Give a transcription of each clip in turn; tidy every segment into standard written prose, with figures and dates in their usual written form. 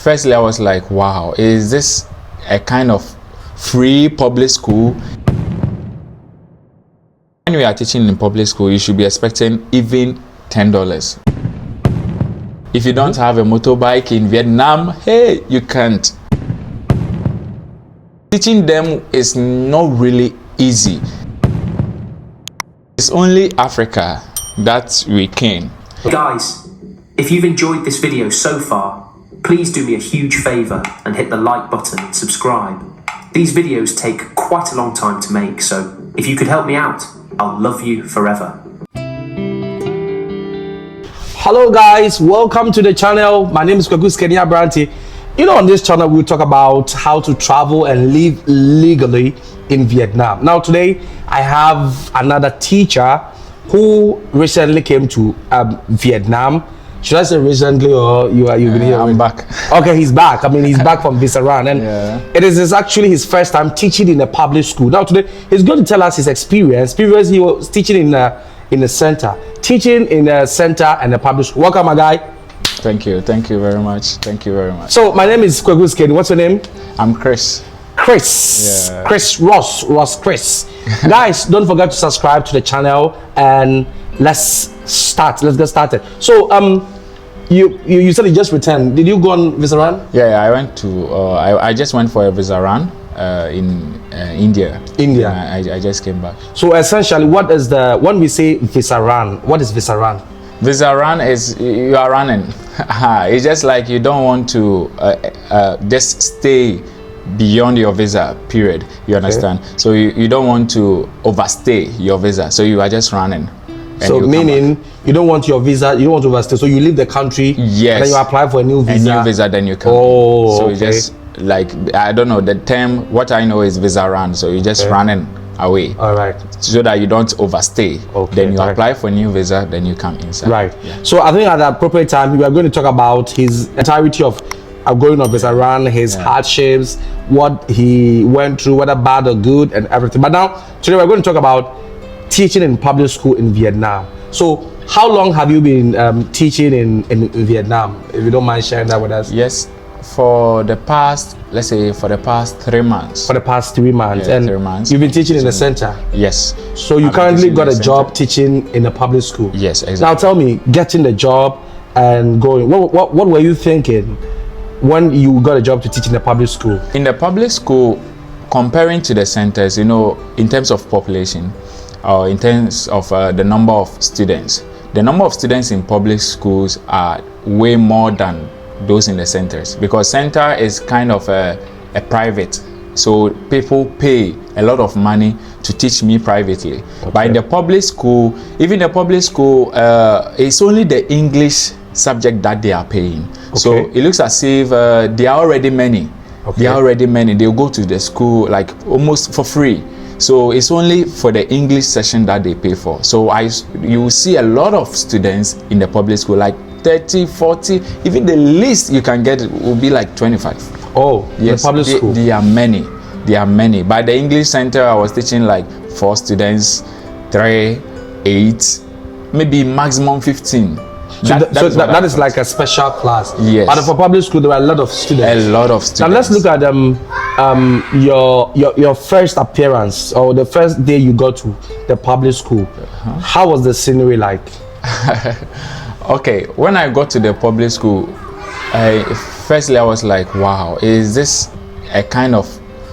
firstly I was like, wow, is this a kind of free public school? When we are teaching in public school, you should be expecting even $10. If you don't have a motorbike in Vietnam, hey, you can't. Teaching them is not really easy. It's only Africa that we can. Guys, if you've enjoyed this video so far, please do me a huge favor and hit the like button and subscribe. These videos take quite a long time to make, so if you could help me out, I'll love you forever. Hello guys, welcome to the channel. My name is Kweku Branti. On this channel we'll talk about how to travel and live legally in Vietnam. Now today I have another teacher who recently came to Vietnam. Should I say recently, or you've been here? I'm back. Okay, he's back. I mean, he's back from Visaran, and it is actually his first time teaching in a public school. Now today he's going to tell us his experience. Previously he was teaching in a center, teaching in a center and a public school. Welcome, my guy. Thank you very much. So my name is Kweku. What's your name? I'm Chris. Yeah. Chris Ross Chris. Guys, don't forget to subscribe to the channel and let's get started. So you said you just returned. Did you go on Visaran? Yeah, I went to I just went for a Visaran in India. I just came back. So essentially, what is when we say Visaran, what is Visaran? Visaran is you are running. It's just like you don't want to just stay beyond your visa period. You understand? Okay. So you don't want to overstay your visa. So you are just running. So meaning you don't want your visa, you don't want to overstay. So you leave the country. Yes. Then you apply for a new visa. A new visa, then you come. Oh. So you just like I don't know the term. What I know is visa run. So you just running away. All right. So that you don't overstay. Okay. Then you apply for a new visa. Then you come inside. Right. Yeah. So I think at the appropriate time we are going to talk about his entirety of going on Visaran, his hardships, what he went through, whether bad or good, and everything. But now today we're going to talk about teaching in public school in Vietnam. So how long have you been teaching in Vietnam, if you don't mind sharing that with us? Yes, for the past 3 months. For the past 3 months. Yeah, and 3 months. You've been teaching in a center? Yes. So you currently got a job teaching in a public school? Yes, exactly. Now tell me, getting the job and going, what were you thinking when you got a job to teach in a public school? In the public school, comparing to the centers, in terms of population, or in terms of the number of students in public schools are way more than those in the centers, because center is kind of a private, so people pay a lot of money to teach me privately. Okay. But in the public school, even the public school, it's only the English subject that they are paying. Okay. So it looks as if there are already many. Okay. There are already many. They'll go to the school like almost for free. So it's only for the English session that they pay for. So you will see a lot of students in the public school, like 30, 40, even the least you can get will be like 25. Oh, yes, the public school. There are many. By the English center, I was teaching like 4 students, 3, 8, maybe maximum 15. So that is like a special class. Yes. But for public school, there were a lot of students. A lot of students. Now let's look at your first appearance, or the first day you got to the public school. How was the scenery like? Okay, when I got to the public school, firstly I was like, wow, is this a kind of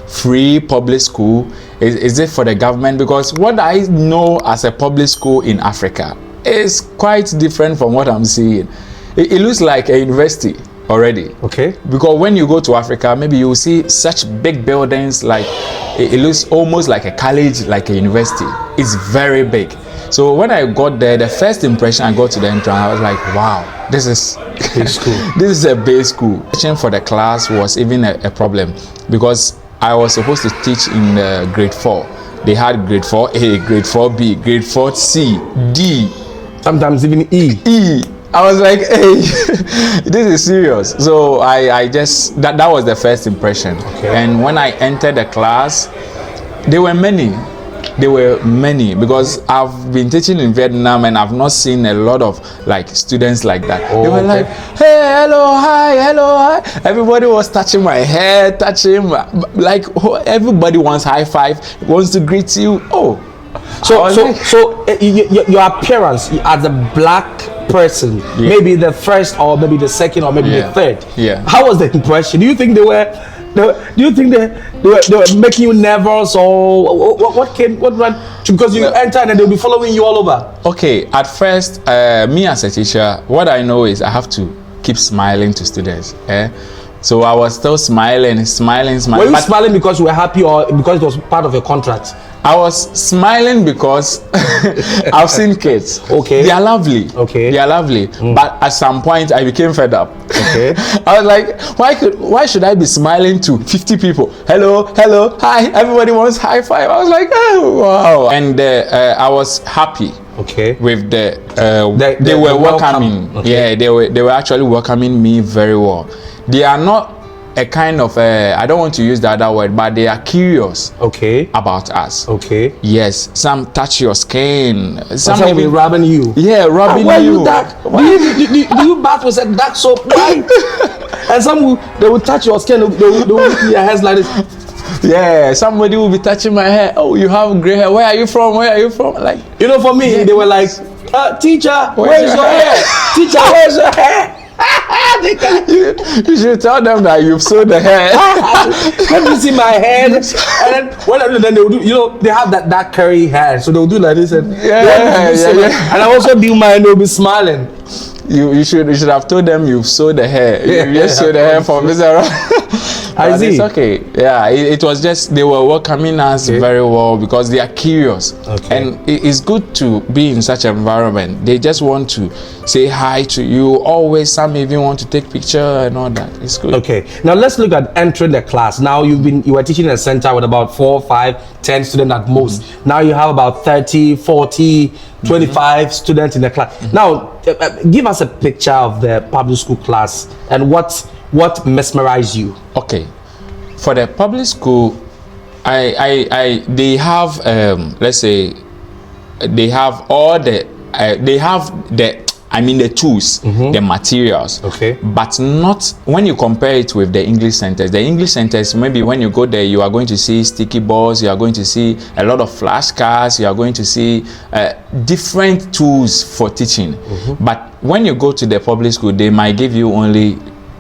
free public school? Is it for the government? Because what I know as a public school in Africa is quite different from what I'm seeing. It looks like a university already. Okay. Because when you go to Africa, maybe you see such big buildings, like it looks almost like a college, like a university. It's very big. So when I got there, the first impression I got to the entrance, I was like, wow, this is base school. This is a base school. Teaching for the class was even a problem, because I was supposed to teach in grade 4. They had grade 4A, grade 4B, grade 4C, D. Sometimes even E. I was like, hey, this is serious. So I just, that was the first impression. Okay. And when I entered the class, there were many. there were many, because I've been teaching in Vietnam and I've not seen a lot of like students like that. They were like, hey, hello, hi, hello, hi. Everybody was touching my hair, like everybody wants high five, wants to greet you. So your appearance as a black person, maybe the first or maybe the second or maybe the third. Yeah. How was the impression? Do you think they were making you nervous, or what because you entered and they'll be following you all over? Okay, at first, me as a teacher, what I know is I have to keep smiling to students. So I was still smiling. Were you smiling because you were happy or because it was part of your contract? I was smiling because I've seen kids. Okay. They are lovely. Okay. They are lovely. But at some point I became fed up. Okay. I was like, why should I be smiling to 50 people? Hello, hello, hi, everybody wants high five. I was like, oh wow. And I was happy. Okay. With they were welcoming. Okay. Yeah, they were actually welcoming me very well. They are not a kind of I don't want to use the other word, but they are curious about us. Okay. Yes, some touch your skin. Some may be rubbing you. Yeah, rubbing you. Do you bath with a dark soap? And some they will touch your skin. They will look in your hands like this. Yeah, somebody will be touching my hair. Oh, you have gray hair. Where are you from? Where are you from? Like, you know, for me, they were like, teacher, where's your hair? Teacher, where's your hair? You should tell them that you've sewed the hair. Let me see my head. And then they will do, you know, they have that curly hair, so they'll do like this and and I also do mine. They'll be smiling. You should have told them you've sewed the hair. You just sewed the hair for Mr. I see. It's okay. Yeah, it was just they were welcoming us very well because they are curious. Okay. And it's good to be in such an environment. They just want to say hi to you. Always, some even want to take picture and all that. It's good. Okay. Now let's look at entering the class. Now you were teaching in a center with about 4, 5, 10 students at most. Now you have about 30, 40, 25 students in the class. Now give us a picture of the public school class and what mesmerized you. Okay, for the public school, they have let's say they have all the the tools, the materials. Okay. But not when you compare it with the English centers. The English centers, maybe when you go there, you are going to see sticky balls, you are going to see a lot of flashcards, you are going to see different tools for teaching. But when you go to the public school, they might give you only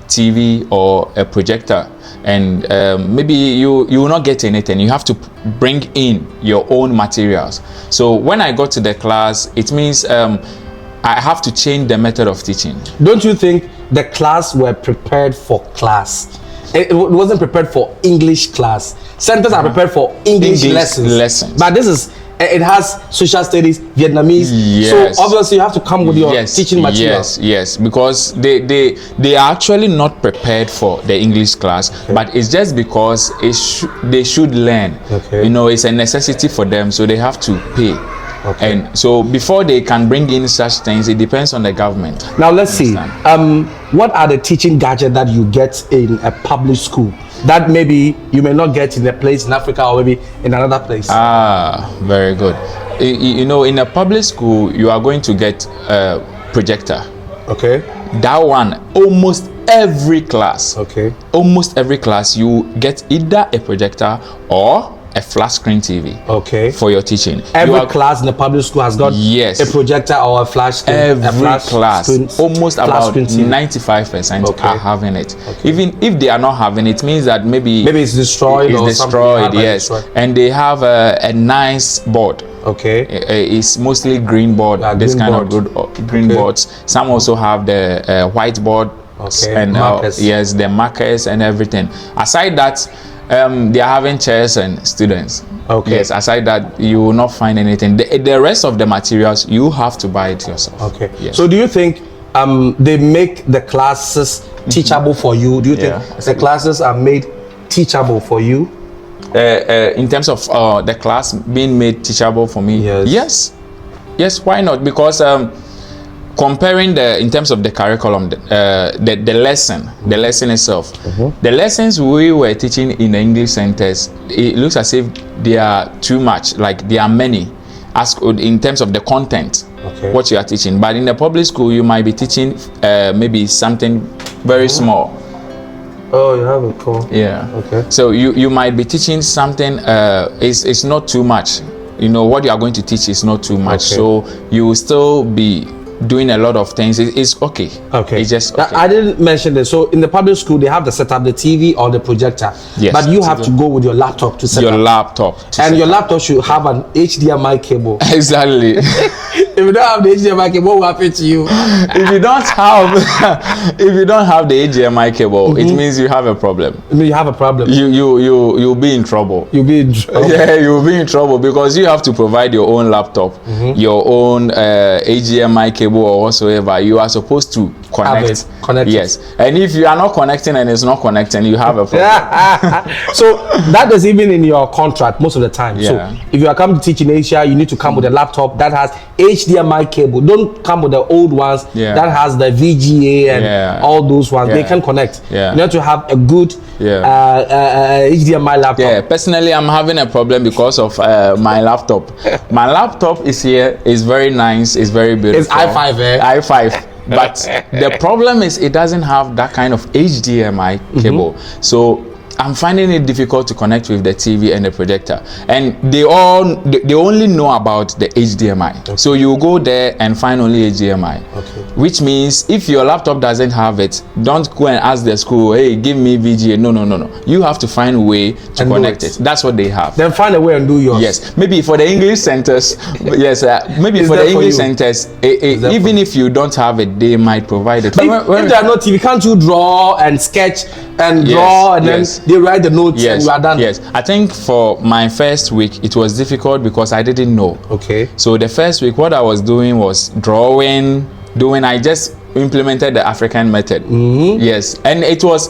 TV or a projector, and maybe you will not get anything. You have to bring in your own materials. So when I got to the class, it means I have to change the method of teaching. Don't you think the class were prepared for class? It wasn't prepared for English class. Centers are prepared for English lessons. But this is, it has social studies, Vietnamese. Yes. So obviously you have to come with your teaching materials. Yes, because they are actually not prepared for the English class, but it's just because they should learn. Okay. You know, it's a necessity for them, so they have to pay. Okay. And so before they can bring in such things, it depends on the government. Now let's see. What are the teaching gadgets that you get in a public school that maybe you may not get in a place in Africa or maybe in another place? Very good. You know, in a public school, you are going to get a projector. Okay. That one, almost every class. Okay. Almost every class, you get either a projector or a flat screen TV. Okay. For your teaching. Every class in the public school has got a projector or a flash screen. Every class, almost about 95% are having it. Okay. Even if they are not having it, means that maybe it's destroyed. Yes. And they have a nice board. Okay. It's mostly green board. This kind of good green boards. Some also have the whiteboard. Okay. And markers. Yes, the markers and everything. Aside that, they are having chairs and students. Okay. Yes, aside that, you will not find anything. The rest of the materials, you have to buy it yourself. Okay. Yes. So do you think they make the classes teachable for you? Do you think the classes are made teachable for you? In terms of the class being made teachable for me? Yes. Yes, why not? Because comparing in terms of the curriculum, the lesson itself, the lessons we were teaching in the English centers, it looks as if they are too much, like there are many, as in terms of the content, what you are teaching. But in the public school, you might be teaching maybe something very small. Oh, you have a call. Yeah. Okay. So you might be teaching something. It's not too much. You know what you are going to teach is not too much. So you will still be doing a lot of things. It's okay. Okay. It's just okay. I didn't mention this. So in the public school, they have to set up the TV or the projector. Yes. But you have to go with your laptop to set your up. laptop. And your laptop should have an HDMI cable. Exactly. If you don't have the HDMI cable, what will happen to you? If you don't have the HDMI cable, it means you have a problem. You have a problem. You'll be in trouble. You'll be in trouble. Yeah, you'll be in trouble because you have to provide your own laptop, your own HDMI cable or whatsoever. You are supposed to connect. Yes. And if you are not connecting and it's not connecting, you have a problem. So that is even in your contract most of the time. Yeah. So if you are coming to teach in Asia, you need to come with a laptop that has HDMI cable. Don't come with the old ones that has the VGA and all those ones. They can connect. You need to have a good HDMI laptop. Yeah, personally, I'm having a problem because of my laptop. My laptop is here. It's very nice. It's very beautiful. It's i5, i5. But the problem is it doesn't have that kind of HDMI cable. So I'm finding it difficult to connect with the TV and the projector, and they only know about the HDMI. So you go there and find only HDMI, which means if your laptop doesn't have it, don't go and ask the school, hey, give me VGA. No. You have to find a way to connect it. That's what they have. Then find a way and do yours. Yes, maybe for the English centers. Yes, maybe for the English centers, even if you don't have it, they might provide it. If there are no TV, can't you draw and sketch and draw and then they write the notes and we are done? Yes, I think for my first week it was difficult because I didn't know. Okay. So the first week, what I was doing was drawing. I just implemented the African method. Yes, and it was.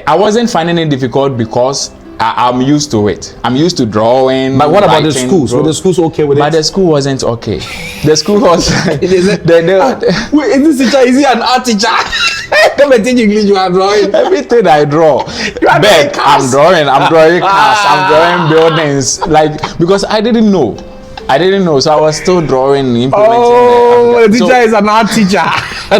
I wasn't finding it difficult because I'm used to it. I'm used to drawing. But what about the schools? Were the schools okay with it? But the school wasn't okay. The school was. Wait, is this teacher? Is he an art teacher? Come and teach English. You are drawing. Everything I draw. I'm drawing cars. I'm drawing buildings. Like, because I didn't know. So I was still drawing, implementing. The teacher is an art teacher.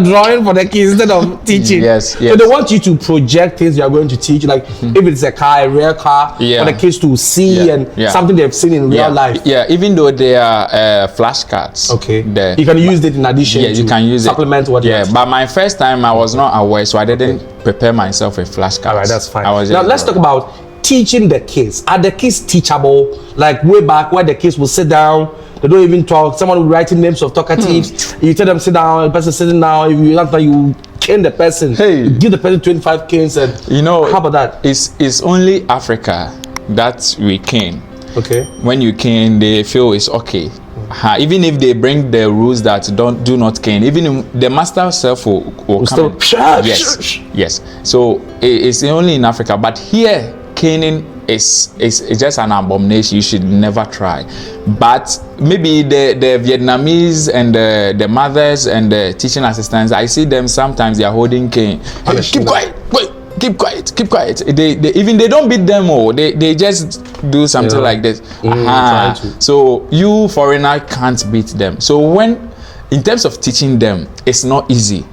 Drawing for the kids instead of teaching. Yes. So they want you to project things you are going to teach, like if it's a car, a real car, for the kids to see and something they've seen in real life. Yeah, even though they are flashcards. Okay. You can use it in addition. Yeah, you can use supplement what. Yeah, but my first time I was not aware, so I didn't prepare myself with flashcards. All right, that's fine. Now let's talk about teaching the kids. Are the kids teachable? Like way back where the kids will sit down, they don't even talk. Someone will write names of talkatives. You tell them sit down, the person sitting down. If you not, you cane the person. Hey, you give the person 25 canes, and how about that? It's only Africa that we cane. Okay. When you cane, they feel it's okay. Even if they bring the rules that do not cane, even the master self will come. Yes. So it's only in Africa, but here caning is just an abomination. You should never try. But maybe the Vietnamese and the mothers and the teaching assistants, I see them sometimes they are holding cane. Hey, keep quiet. Wait. Keep quiet. They don't beat them all. They just do something like this. So you foreigner can't beat them. So when in terms of teaching them, it's not easy.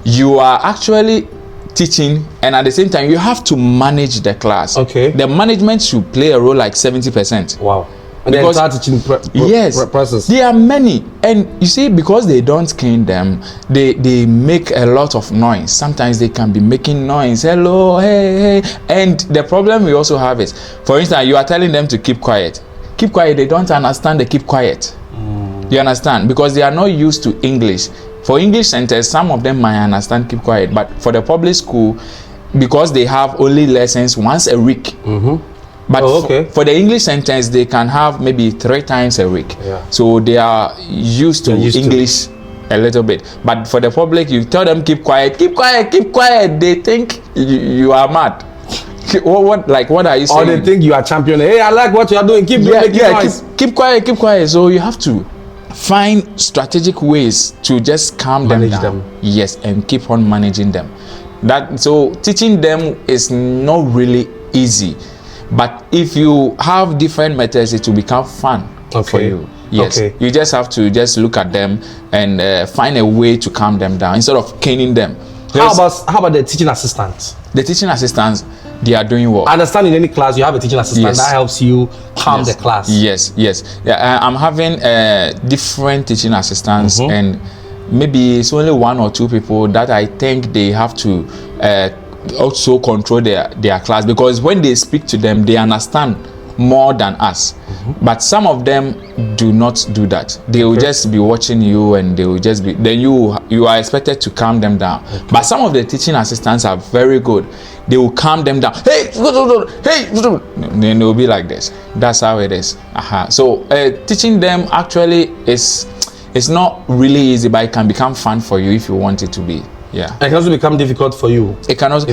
You are actually teaching, and at the same time you have to manage the class. Okay. The management should play a role like 70%. Wow. And because the teaching process. There are many, and you see, because they don't cane them, they make a lot of noise. Sometimes they can be making noise. Hello, hey, and the problem we also have is, for instance, you are telling them to keep quiet. Keep quiet. They don't understand the keep quiet. You understand? Because they are not used to English. For English centers, some of them might understand keep quiet, but for the public school, because they have only lessons once a week. But for the English sentence, they can have maybe 3 times a week. So they are used to English a little bit. But for the public, you tell them keep quiet. They think you are mad. What are you saying? Or they think you are champion. Hey, I like what you are doing. Keep making noise. Keep quiet. So you have to find strategic ways to just calm them Manage down. them. Yes, and keep on managing them. So teaching them is not really easy, but if you have different methods, it will become fun for you. Yes, you just have to just look at them and find a way to calm them down instead of caning them. How about the teaching assistants? The teaching assistants, they are doing well. I understand in any class you have a teaching assistant that helps you calm the class. Yes. Yeah, I'm having different teaching assistants, and maybe it's only 1 or 2 people that I think they have to also control their class, because when they speak to them, they understand more than us. But some of them do not do that. They will just be watching you, and they will just be, then you are expected to calm them down. But some of the teaching assistants are very good. They will calm them down. Hey, then they will be like this. That's how it is. So teaching them actually is not really easy, but it can become fun for you if you want it to be. Yeah. And it can also become difficult for you. It can also,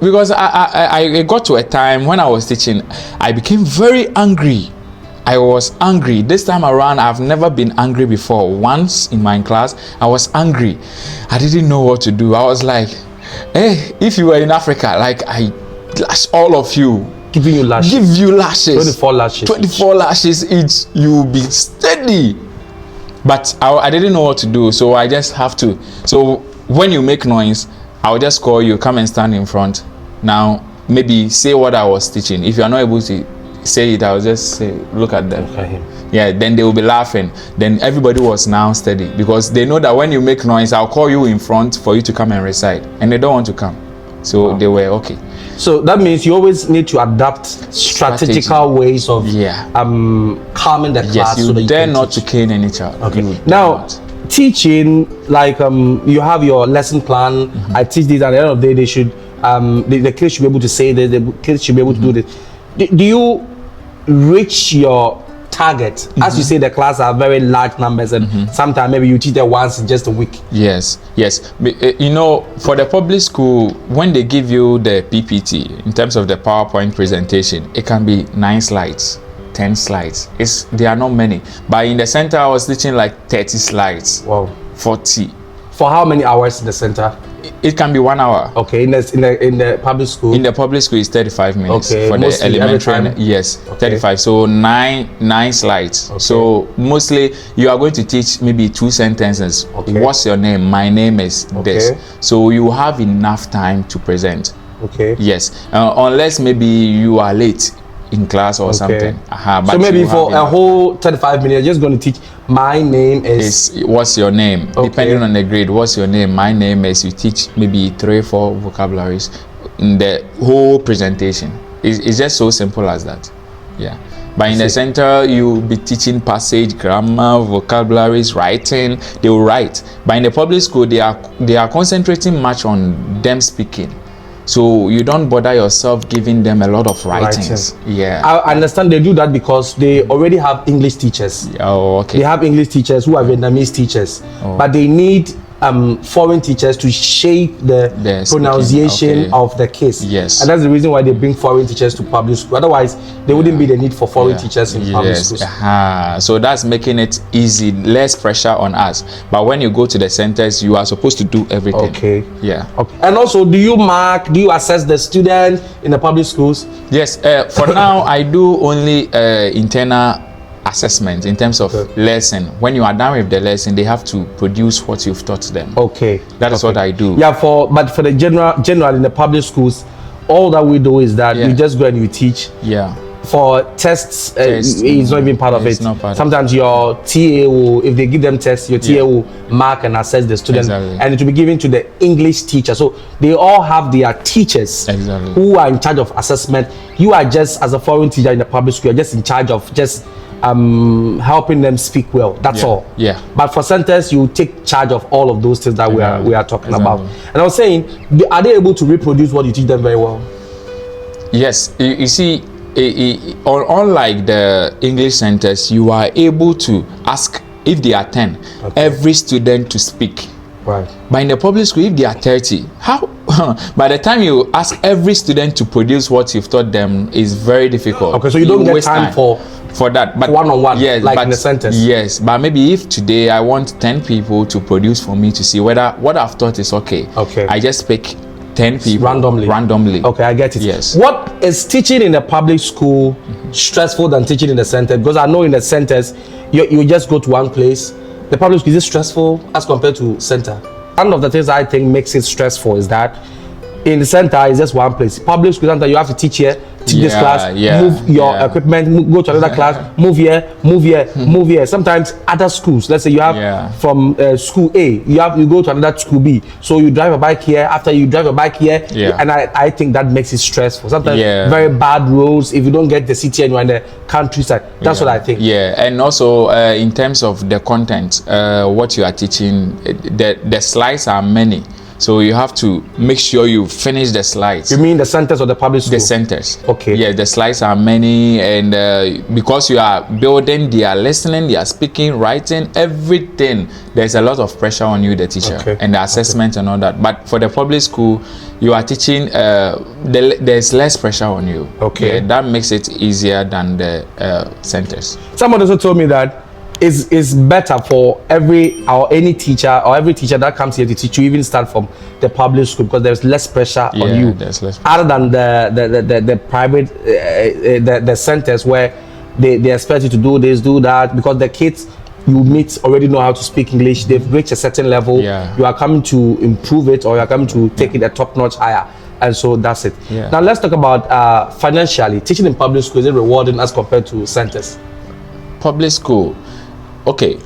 because I got to a time when I was teaching, I became very angry. I was angry. This time around, I've never been angry before. Once in my class, I was angry. I didn't know what to do. I was like, hey, if you were in Africa, like I lash all of you. Giving you lashes. Give you lashes. 24 lashes. 24 lashes each. You will be steady. But I didn't know what to do, so I just have to. So when you make noise, I'll just call you, come and stand in front. Now, maybe say what I was teaching. If you are not able to say it, I'll just say, look at them. Yeah, then they will be laughing. Then everybody was now steady, because they know that when you make noise, I'll call you in front for you to come and recite. And they don't want to come. So they were okay. So that means you always need to adapt strategical ways of calming the class. Yes, you so that you dare not to cane any child. Okay. Now, teaching, like you have your lesson plan. I teach this, and at the end of the day, they should the kids should be able to say this. The kids should be able to do this. Do you reach your target? As you say, the class are very large numbers, and sometimes maybe you teach them once in just a week. Yes. You know, for the public school, when they give you the PPT in terms of the PowerPoint presentation, it can be 9 slides. 10 slides. There are not many, but in the center I was teaching like 30 slides. Wow. 40. For how many hours in the center? It can be 1 hour. Okay. In the public school. In the public school, it's 35 minutes. Okay. For mostly the elementary, yes, okay. 35. So nine slides. Okay. So mostly you are going to teach maybe 2 sentences. Okay. What's your name? My name is this. So you have enough time to present. Okay. Yes. Unless maybe you are late in class or something. But so maybe for a whole 35 minutes, you're just going to teach, my name is what's your name? Depending on the grade, what's your name? My name is, you teach maybe 3-4 vocabularies in the whole presentation. It's just so simple as that. Yeah. But in the center, you'll be teaching passage, grammar, vocabularies, writing. They will write. But in the public school, they are concentrating much on them speaking. So you don't bother yourself giving them a lot of writings. Yeah. I understand they do that because they already have English teachers. Oh, okay. They have English teachers who are Vietnamese teachers, but they need foreign teachers to shape the pronunciation of the case. Yes. And that's the reason why they bring foreign teachers to public school. Otherwise, there wouldn't be the need for foreign teachers in public schools. So that's making it easy, less pressure on us. But when you go to the centers, you are supposed to do everything. Okay. Yeah. Okay. And also, do you assess the student in the public schools? Yes. For now, I do only internal assessment in terms of lesson. When you are done with the lesson, they have to produce what you've taught them. Okay. That is what I do. Yeah, but for the general in the public schools, all that we do is that you just go and you teach. Yeah. For tests, it's not even part of it. Sometimes your TA will, if they give them tests, your TA will mark and assess the student, and it will be given to the English teacher. So they all have their teachers who are in charge of assessment. You are just, as a foreign teacher in the public school, you're just in charge of just helping them speak well. That's all. Yeah. But for centers, you take charge of all of those things that we are talking about. And I was saying, are they able to reproduce what you teach them very well? Yes. You see, unlike the English centers, you are able to ask, if they are 10, every student to speak. Right. But in the public school, if they are 30, how? By the time you ask every student to produce what you've taught them, is very difficult. Okay, so you don't get waste time for that. But one-on-one, yes, like but, in the centers. Yes, but maybe if today I want 10 people to produce for me to see whether what I've taught is okay. Okay. I just pick 10 people randomly. Okay, I get it. Yes. What is teaching in the public school stressful than teaching in the center? Because I know in the centers, you just go to one place. The public school, is it stressful as compared to center? One of the things I think makes it stressful is that in the center is just one place. Public school center, you have to teach here, teach this class, move your equipment, go to another class, move here, move here. Sometimes other schools, let's say you have from school A, you go to another school B. So you drive a bike here, after you drive a bike here, and I think that makes it stressful. Sometimes very bad roads, if you don't get the city and you're in the countryside. That's what I think. Yeah, and also in terms of the content, what you are teaching, the slides are many. So you have to make sure you finish the slides. You mean the centers or the public school? The centers. Okay. Yeah, the slides are many, and because you are building, they are listening, they are speaking, writing, everything. There's a lot of pressure on you, the teacher, and the assessment and all that. But for the public school, you are teaching. There's less pressure on you. Okay. Yeah, that makes it easier than the centers. Someone also told me that it's better for any teacher that comes here to teach you even start from the public school, because there's less pressure on you. There's less other than the private the centers where they expect you to do this, do that, because the kids you meet already know how to speak English. They've reached a certain level. You are coming to improve it, or you are coming to take it a top notch higher. And so that's it. Now let's talk about financially. Teaching in public school, is it rewarding as compared to centers? Public school. Okay,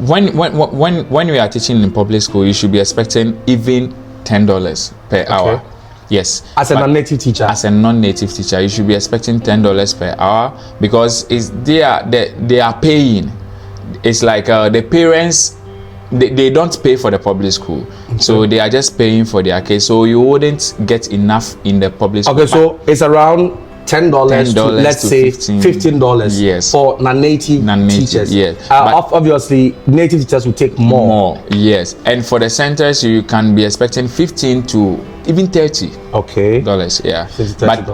when we are teaching in public school, you should be expecting even $10 per hour. Yes. As a non-native teacher. As a non-native teacher, you should be expecting $10 per hour, because they are paying. It's like the parents, they don't pay for the public school, so they are just paying for their kids. So you wouldn't get enough in the public school. Okay, so it's around $10 to, let's say $15 for non-native teachers. Yes. Obviously, native teachers will take more. Yes. And for the centers, you can be expecting $15 to even $30. Okay. Yeah. $30. But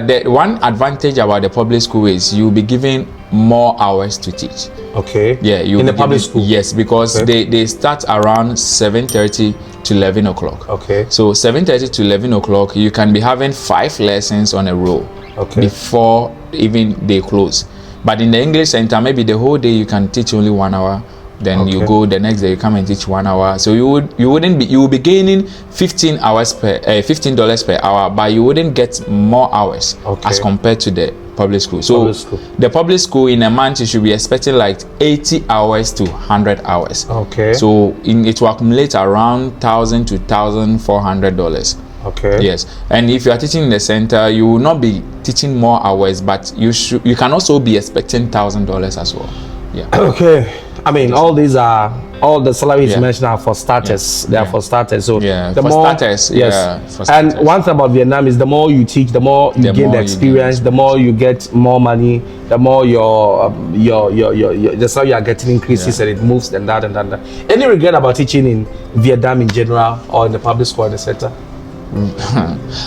the one advantage about the public school is you'll be given more hours to teach. Okay. Yeah. In the public school. Yes, because they start around 7:30 to 11 o'clock. Okay. So 7:30 to 11 o'clock, you can be having 5 lessons on a row. Okay. Before even they close. But in the English center, maybe the whole day you can teach only 1 hour. Then you go the next day, you come and teach 1 hour. So you will be gaining $15 per hour, but you wouldn't get more hours as compared to the public school. So the public school in a month, you should be expecting like 80 hours to 100 hours. Okay. So it will accumulate around $1,000 to $1,400. Okay. Yes, and if you are teaching in the center, you will not be teaching more hours, but you can also be expecting $1,000 as well. Yeah. Okay. I mean, all the salaries you mentioned are for starters. They are for starters. So for starters. And one thing about Vietnam is the more you teach, the more you gain the experience, the more you get more money, the more that's how you are getting increases, and it moves and that. Any regret about teaching in Vietnam in general, or in the public school in the center?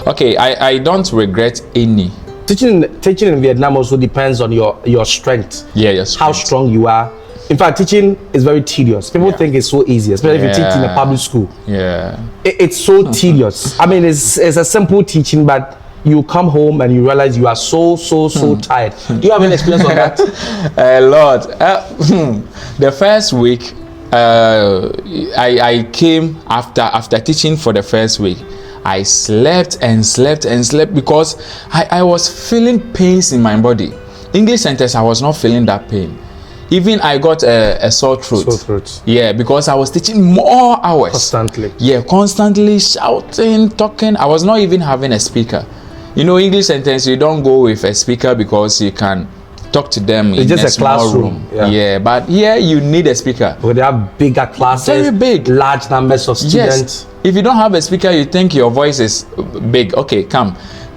Okay, I don't regret any. Teaching in Vietnam also depends on your strength. Yeah, your strength. How strong you are. In fact, teaching is very tedious. People think it's so easy, especially if you teach in a public school. Yeah. It's so tedious. I mean, it's a simple teaching, but you come home and you realize you are so tired. Do you have any experience on that? A lot. The first week, I came after teaching for the first week. I slept because I was feeling pains in my body. English centers, I was not feeling that pain. Even I got a sore throat. Yeah, because I was teaching more hours. Constantly. Yeah, constantly shouting, talking. I was not even having a speaker. You know, English centers, you don't go with a speaker because you can talk to them in just a a small classroom. room. Yeah, but here you need a speaker. But they have bigger classes. Very big. Large numbers of students. Yes. If you don't have a speaker, you think your voice is big. Okay, come.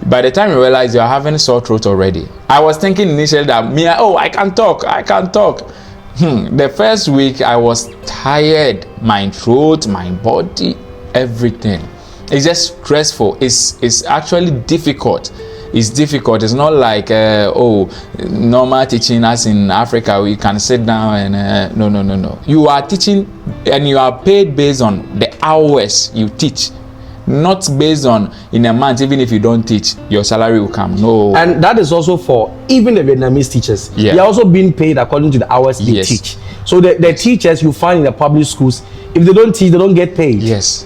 By the time you realize you're having sore throat already. I was thinking initially that I can talk. The first week I was tired, my throat, my body, everything. It's just stressful. It's actually difficult. It's difficult. It's not like normal teaching as in Africa. We can sit down and no. You are teaching and you are paid based on the hours you teach, not based on in a month. Even if you don't teach, your salary will come. No. And that is also for even the Vietnamese teachers. Yeah. They are also being paid according to the hours they Yes. teach. So the teachers you find in the public schools, if they don't teach, they don't get paid. Yes.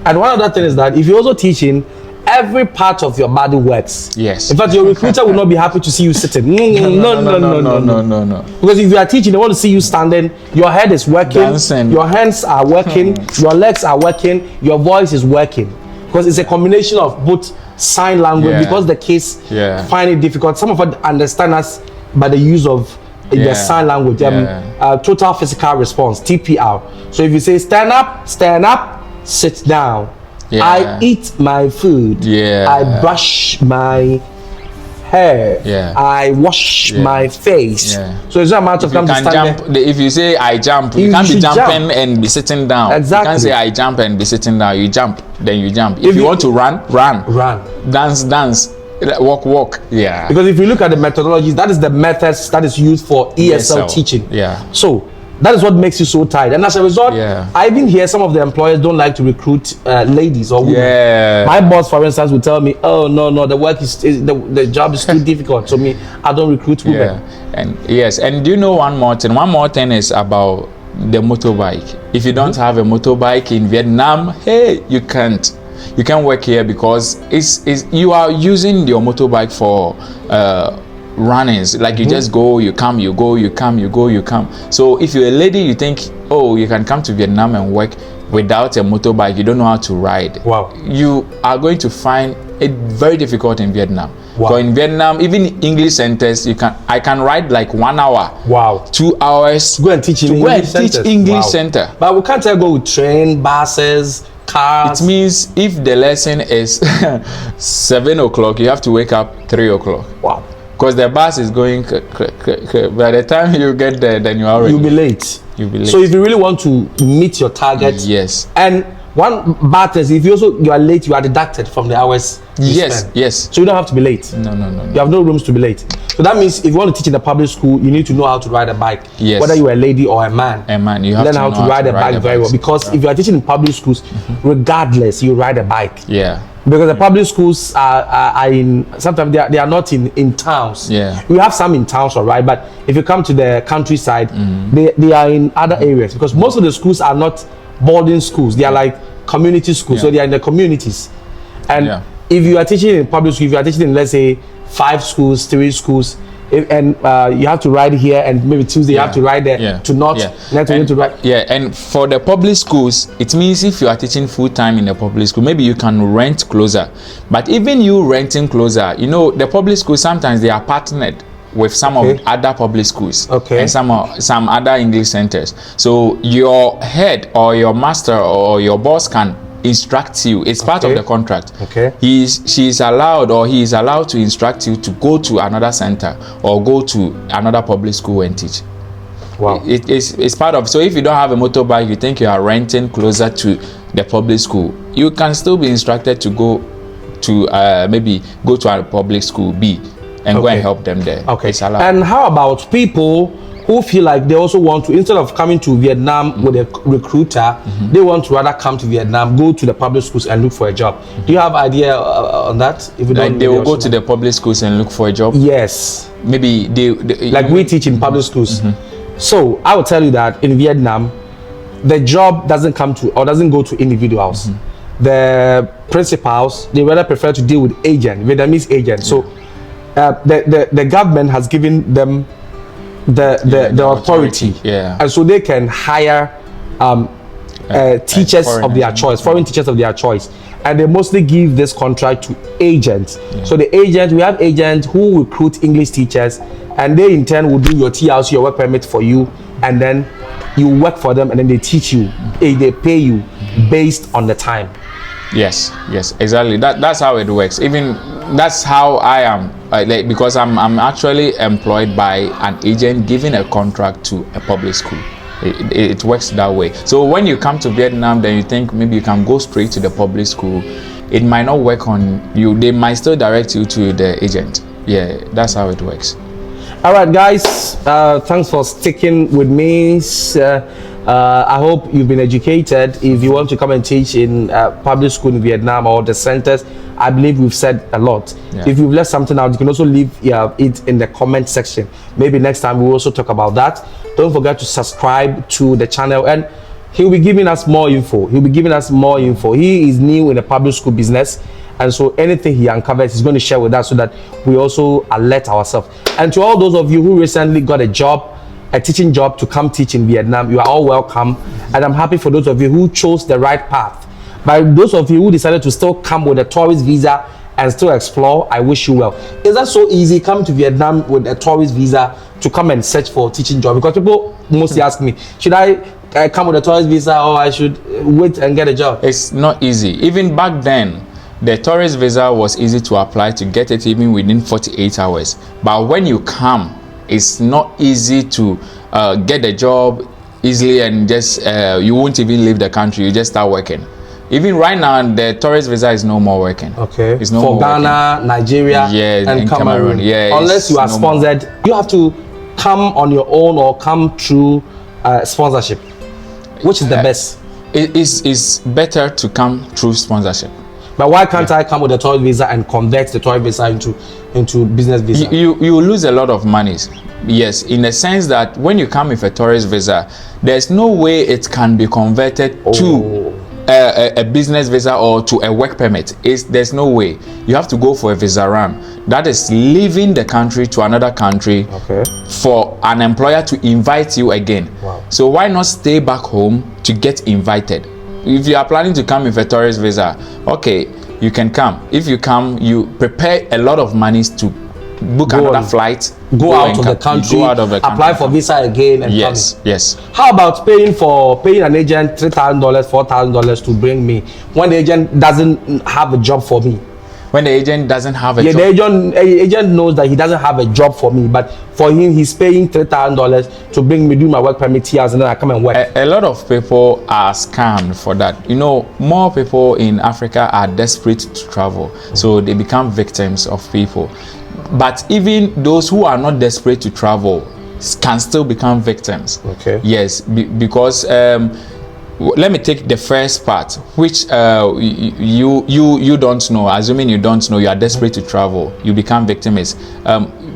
And one other thing is that if you're also teaching, every part of your body works. Yes. In fact, your recruiter will not be happy to see you sitting. No. Because if you are teaching, they want to see you standing. Your head is working. Dancing. Your hands are working. Your legs are working. Your voice is working. Because it's a combination of both sign language. Yeah. Because the kids Yeah. find it difficult. Some of us understand us by the use of the sign language. Total physical response (TPR). So if you say stand up, sit down. Yeah. I eat my food. Yeah. I brush my hair. Yeah. I wash my face. Yeah. So it's not a matter of You time to can stand jump. there. If you say I jump, You you can't be should jumping jump. and be sitting down. Exactly. You can't say I jump and be sitting down. You jump, then you jump. If If you you- want to run. Run. Dance. Walk. Yeah. Because if you look at the methodologies, that is the methods that is used for ESL ESL. teaching. Yeah. So that is what makes you so tired. And as a result, Yeah. I even hear some of the employers don't like to recruit ladies or women. Yeah. My boss, for instance, will tell me, "Oh no, the work is the job is too difficult. So me, I don't recruit women." Yeah. And yes. And do you know one more thing? One more thing is about the motorbike. If you don't have a motorbike in Vietnam, hey, you can't work here because it's you are using your motorbike for runnings. Like you just go, you come, you go, you come, you go, you come. So if you're a lady, you think, oh, you can come to Vietnam and work without a motorbike. You don't know how to ride. Wow. You are going to find it very difficult in Vietnam. Wow. So in Vietnam, even English centers, I can ride like 1 hour. Wow. 2 hours. Go and teach in to go and English teach centers. English Wow. center. But we can't go with train, buses, cars. It means if the lesson is 7 o'clock, you have to wake up 3 o'clock. Wow. Because the bus is going. By the time you get there, then you are already. You'll be late. You'll be late. So if you really want to meet your target, Yes. And one bad thing is if you are late, you are deducted from the hours. You spend. Yes. So you don't have to be late. No. You have no rooms to be late. So that means if you want to teach in a public school, you need to know how to ride a bike. Yes. Whether you are a lady or a man. And man, you have learn to how know to ride a bike very well. bikes. Because if you are teaching in public schools, regardless, you ride a bike. Yeah. Because the public schools are in, sometimes they are not in towns. Yeah. We have some in towns, all right, but if you come to the countryside, they are in other areas because most of the schools are not boarding schools. They are like community schools, so they are in the communities. And if you are teaching in public school, if you are teaching in, let's say, 5 schools, 3 schools, and you have to ride here, and maybe Tuesday you have to ride there to not next week to ride. Yeah, and for the public schools, it means if you are teaching full time in the public school, maybe you can rent closer. But even you renting closer, you know, the public schools sometimes they are partnered with some of other public schools and some other English centers. So your head or your master or your boss can instruct you. It's part of the contract. He is allowed to instruct you to go to another center or go to another public school and teach. Wow. It's part of. So if you don't have a motorbike, you think you are renting closer to the public school, you can still be instructed to go to maybe go to a public school B and go and help them there. It's allowed. And how about people who feel like they also want to, instead of coming to Vietnam with a recruiter, they want to rather come to Vietnam, go to the public schools and look for a job. Do you have idea on that? If you don't, like they will go to the public schools and look for a job. Yes. Maybe they like we teach in public schools. So I will tell you that in Vietnam, the job doesn't come to or doesn't go to individuals. The principals, they rather prefer to deal with Vietnamese agents. So the government has given them the authority, and so they can hire teachers of their choice, foreign teachers of their choice, and they mostly give this contract to agents. So the agents, we have agents who recruit English teachers, and they in turn will do your TLC, your work permit for you, and then you work for them, and then they teach you. They pay you based on the time. Yes, yes, exactly. That's how it works. Even that's how I am, like, because I'm actually employed by an agent giving a contract to a public school. It works that way. So when you come to Vietnam, then you think maybe you can go straight to the public school. It might not work on you. They might still direct you to the agent. Yeah, that's how it works. All right, guys. Thanks for sticking with me. I hope you've been educated. If you want to come and teach in public school in Vietnam or the centers, I believe we've said a lot. Yeah. If you've left something out, you can also leave it in the comment section. Maybe next time we'll also talk about that. Don't forget to subscribe to the channel, and he'll be giving us more info. He is new in the public school business, and so anything he uncovers, he's going to share with us so that we also alert ourselves. And to all those of you who recently got a teaching job to come teach in Vietnam, you are all welcome, and I'm happy for those of you who chose the right path. But those of you who decided to still come with a tourist visa and still explore, I wish you well. Is that so easy, come to Vietnam with a tourist visa to come and search for a teaching job? Because people mostly ask me, should I come with a tourist visa or I should wait and get a job? It's not easy. Even back then, the tourist visa was easy to apply, to get it even within 48 hours. But when you come, it's not easy to get a job easily, and just you won't even leave the country. You just start working. Even right now, the tourist visa is no more working. Okay. It's no for more Ghana, working. Nigeria, Yeah, and Cameroon. Yeah, unless you are sponsored, you have to come on your own or come through sponsorship. Which is the best? It's better to come through sponsorship. But why can't I come with a tourist visa and convert the tourist visa into business visa? You lose a lot of money. Yes, in the sense that when you come with a tourist visa, there's no way it can be converted to a business visa or to a work permit. There's no way. You have to go for a visa run. That is leaving the country to another country for an employer to invite you again. Wow. So why not stay back home to get invited? If you are planning to come with a tourist visa, okay, you can come. If you come, you prepare a lot of money to book another flight, go out of the country, apply for visa again, and yes, yes. How about paying an agent $3,000, $4,000 to bring me when the agent doesn't have a job for me? When the agent doesn't have a job? The agent knows that he doesn't have a job for me, but for him, he's paying $3,000 to bring me, do my work permit here, and then I come and work. A lot of people are scammed for that. You know, more people in Africa are desperate to travel, so they become victims of people. But even those who are not desperate to travel can still become victims. Okay. Yes, because let me take the first part, which you don't know. Assuming you don't know, you are desperate to travel, you become victims.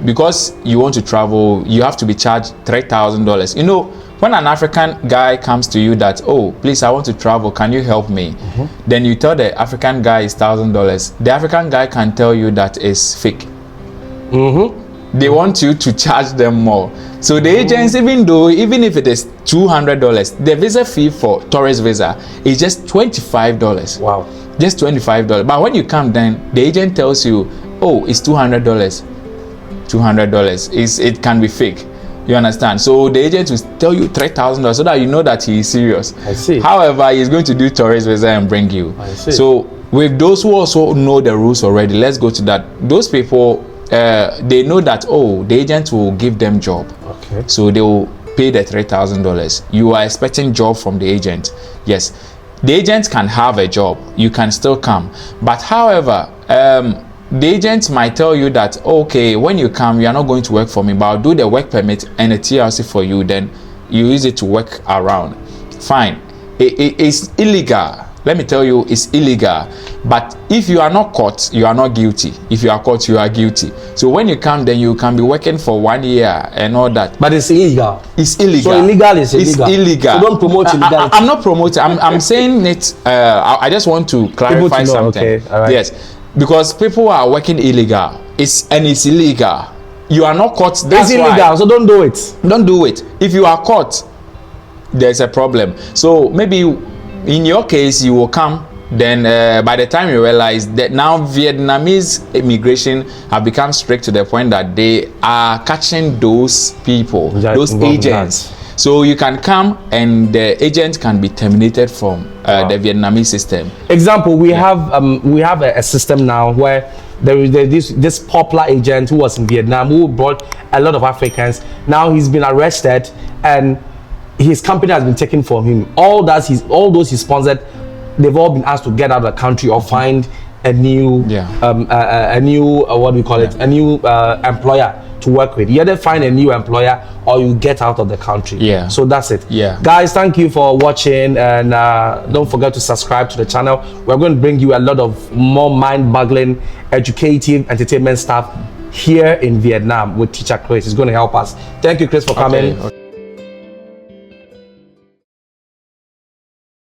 Because you want to travel, you have to be charged $3,000. You know, when an African guy comes to you that, oh, please, I want to travel, can you help me? Then you tell the African guy it's $1,000. The African guy can tell you that it's fake. They want you to charge them more. So the agents, even if it is $200, the visa fee for tourist visa is just $25. Wow. Just $25. But when you come, then the agent tells you, oh, it's $200. $200. It can be fake. You understand? So the agent will tell you $3,000 so that you know that he is serious. I see. However, he's going to do tourist visa and bring you. I see. So with those who also know the rules already, let's go to that. Those people, they know that, oh, the agent will give them job. Okay. So they will pay the $3,000. You are expecting job from the agent. Yes, the agent can have a job. You can still come. But however, the agent might tell you that, okay, when you come, you are not going to work for me, but I'll do the work permit and a TLC for you. Then you use it to work around. Fine. It's illegal. Let me tell you, it's illegal. But if you are not caught, you are not guilty. If you are caught, you are guilty. So when you come, then you can be working for 1 year and all that. But it's illegal. It's illegal. So illegal is illegal. It's illegal. So don't promote illegality. I'm not promoting. I'm saying it. I just want to clarify something. Okay. All right. Yes, because people are working illegal. It's illegal. You are not caught. That's it's illegal. Why. So don't do it. Don't do it. If you are caught, there's a problem. So maybe in your case, you will come. Then by the time you realize that now Vietnamese immigration have become strict to the point that they are catching those people, those agents. So you can come and the agent can be terminated from the Vietnamese system. Example, we have a system now where there's this popular agent who was in Vietnam who brought a lot of Africans. Now he's been arrested and his company has been taken from him. All those he sponsored, they've all been asked to get out of the country or find a new a new what do we call it, a new employer to work with. You either find a new employer or you get out of the country. So that's it. Guys, thank you for watching, and don't forget to subscribe to the channel. We're going to bring you a lot of more mind-boggling, educative, entertainment stuff here in Vietnam with teacher Chris. He's going to help us. Thank you, Chris, for coming.